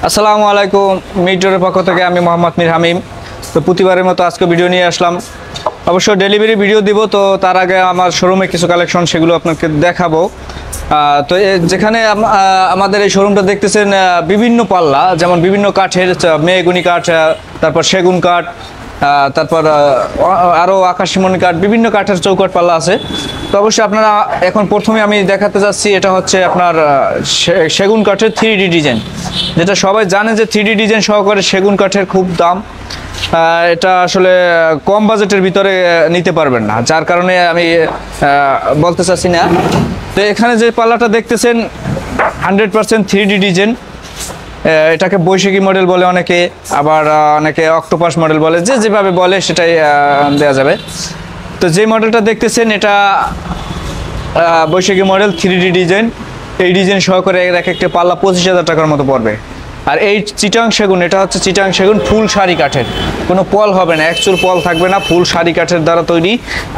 আসসালামু আলাইকুম। মিটরের পক্ষ থেকে আমি মোহাম্মদ মীর হামিম। তো প্রতিবারের মতো আজকে ভিডিও নিয়ে আসলাম। অবশ্য ডেলিভারি ভিডিও দিব, তো তার আগে আমার শোরুমে কিছু কালেকশন সেগুলো আপনাকে দেখাবো। তো যেখানে আমাদের এই শোরুমটা দেখতেছেন বিভিন্ন পাল্লা, যেমন বিভিন্ন কাঠের, মেহগনি কাঠ, তারপর সেগুন কাঠ, তারপর আরও আকাশমণি কাঠ, বিভিন্ন কাঠের চৌকাঠ পাল্লা আছে। তো অবশ্যই আপনারা এখন প্রথমে আমি দেখাতে যাচ্ছি, এটা হচ্ছে আপনার সেগুন কাঠের 3D ডিজাইন, যেটা সবাই জানে যে 3D ডিজাইন সহকারে সেগুন কাঠের খুব দাম। এটা আসলে কম বাজেটের ভিতরে নিতে পারবেন না, যার কারণে আমি বলতে চাচ্ছি না। তো এখানে যে পাল্লাটা দেখতেছেন 100% 3D ডিজাইন। এটাকে বৈশাখী মডেল বলে অনেকে, আবার অনেকে অক্টোপাস মডেল বলে, যে যেভাবে বলে সেটাই দেওয়া যাবে। তো যে মডেলটা দেখতেছেন এটা বৈশাখী মডেল 3D ডিজাইন। এই ডিজাইন সহকারে এক একটা পাল্লা 25,000 টাকার মতো পড়বে। আর এই চিটাং সেগুন, এটা হচ্ছে চিটাং সেগুন ফুল সারি কাঠের, কোনো পল হবে না, অ্যাকচুয়াল পল থাকবে না, ফুল সারি কাঠের দ্বারা তৈরি,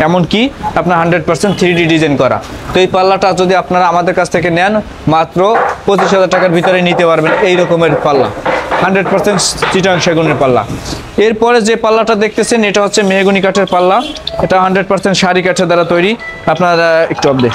এমনকি আপনার 100% 3D ডিজাইন করা। তো এই পাল্লাটা যদি আপনারা আমাদের কাছ থেকে নেন, মাত্র 25,000 টাকার ভিতরে নিতে পারবেন এই রকমের পাল্লা, 100% চিটাং সেগুনের পাল্লা। এরপরে যে পাল্লাটা দেখতেছেন এটা হচ্ছে মেহগনি কাঠের পাল্লা। এটা 100% সারি কাঠের দ্বারা তৈরি। আপনারা একটু আপডেট।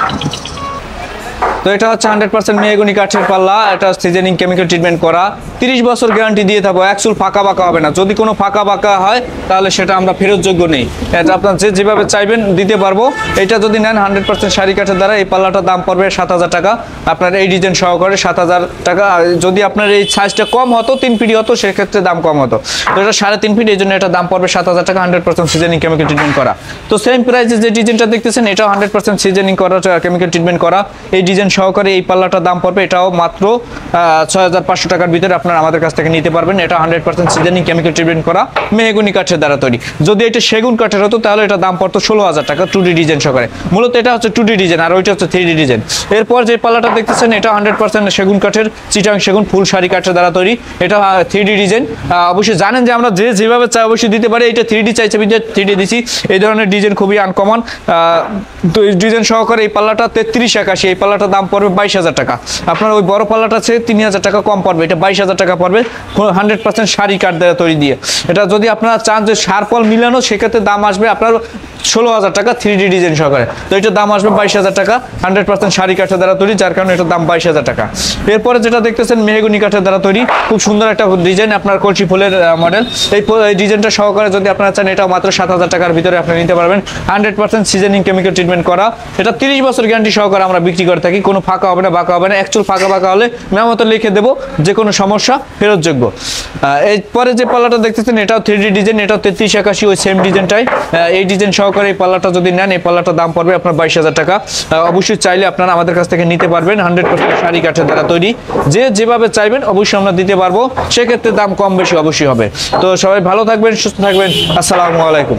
তো এটা হচ্ছে 100% মেহগনি কাঠের পাল্লা। এটা সিজনিং কেমিক্যাল ট্রিটমেন্ট করা, 30 বছর গ্যারান্টি দিয়ে থাকবো। অ্যাকচুয়াল ফাঁকা বাঁকা হবে না, যদি কোনো ফাঁকা বাঁকা হয় তাহলে সেটা আমরা ফেরতযোগ্য নেই। এটা আপনার যেভাবে চাইবেন দিতে পারবো। এটা যদি নেন 100% সারি কাঠের দ্বারা, এই পাল্লাটার দাম পড়বে 7,000 টাকা। আপনার এই ডিজাইন সহকারে 7,000 টাকা। যদি আপনার এই সাইজটা কম হতো, 3 ফিট হতো, সেক্ষেত্রে দাম কম হতো। তো এটা 3.5 ফিট, এই জন্য এটা দাম পড়বে 7,000 টাকা, 100% সিজনিং কেমিক্যাল ট্রিটমেন্ট করা। তো সেম প্রাইসে যে ডিজাইনটা দেখতেছেন এটাও 100% সিজনিং করা, কেমিক্যাল ট্রিটমেন্ট করা। এই ডিজাইন সহকারে এই পাল্লাটার দাম পড়বে, এটাও মাত্র 6,500 টাকার ভিতরে আপনারা আমাদের কাছ থেকে নিতে পারবেন। এটা 100% সিজনিং কেমিক্যাল ট্রিটমেন্ট করা মেহগনি কাঠের দ্বারা তৈরি। যদি এটা সেগুন কাঠের হতো তাহলে এটা দাম পড়তো 16,000 টাকা 2D ডিজাইন সহকারে। মূলত এটা হচ্ছে 2D ডিজাইন, আর ওইটা হচ্ছে 3D ডিজাইন। এরপর যে পাল্লাটা দেখতেছেন এটা 100% সেগুন কাঠের, চিটাং সেগুন ফুল সারি কাঠের দ্বারা তৈরি। এটা 3D ডিজাইন। অবশ্যই জানেন যে আমরা যেভাবে চাই অবশ্যই দিতে পারি। এটা 3D চাইছে, 3D দিছি। এই ধরনের ডিজাইন খুবই আনকমন। তো এই ডিজাইন সহকারে এই পাল্লাটা 3381, এই পাল্লাটার দাম পড়বে 22,000 টাকা। আপনার ওই বড় পাল্লাটা আছে 3,000 টাকা কম পড়বে, এটা 22,000 টাকা পড়বে 100% সারি কাঠ দ্বারা তৈরি দিয়ে। এটা যদি আপনারা চান যে সার পল মিলানো, সেক্ষেত্রে দাম আসবে আপনার 16,000 টাকা 3D ডিজাইন সহকারে। তো এটার দাম আসবে 22,000 টাকা, 100% সারি কাঠের দ্বারা তৈরি, যার কারণে এটার দাম 22,000 টাকা। এরপরে যেটা দেখতেছেন মেহগনি কাঠের দ্বারা তৈরি, খুব সুন্দর একটা ডিজাইন, আপনার কলসি ফুলের মডেল। এই ডিজাইনটা সহকারে যদি আপনারা চান, এটা মাত্র 7,000 টাকার ভিতরে আপনি নিতে পারবেন, 100% সিজনিং কেমিক্যাল ট্রিটমেন্ট করা। এটা 30 বছর গ্যারান্টি সহকারে আমরা বিক্রি করে থাকি। কোনো ফাঁকা হবে না, বাঁকা হবে না। অ্যাকচুয়াল ফাঁকা বাঁকা হলে মেরামত লিখে দেবো, যে কোনো সমস্যা ফেরতযোগ্য। এরপরে যে পাল্লাটা দেখতেছেন এটাও 3D ডিজাইন, এটাও 3381, ওই সেম ডিজাইনটাই। এই ডিজাইন সহকারে এই পাল্লাটা যদি নেন, এই পাল্লাটার দাম পড়বে আপনার 22,000 টাকা। অবশ্যই চাইলে আপনারা আমাদের কাছ থেকে নিতে পারবেন, 100% সারি কাঠের দ্বারা তৈরি। যেভাবে চাইবেন অবশ্যই আমরা দিতে পারবো, সেক্ষেত্রে দাম কম বেশি অবশ্যই হবে। তো সবাই ভালো থাকবেন, সুস্থ থাকবেন। আসসালামু আলাইকুম।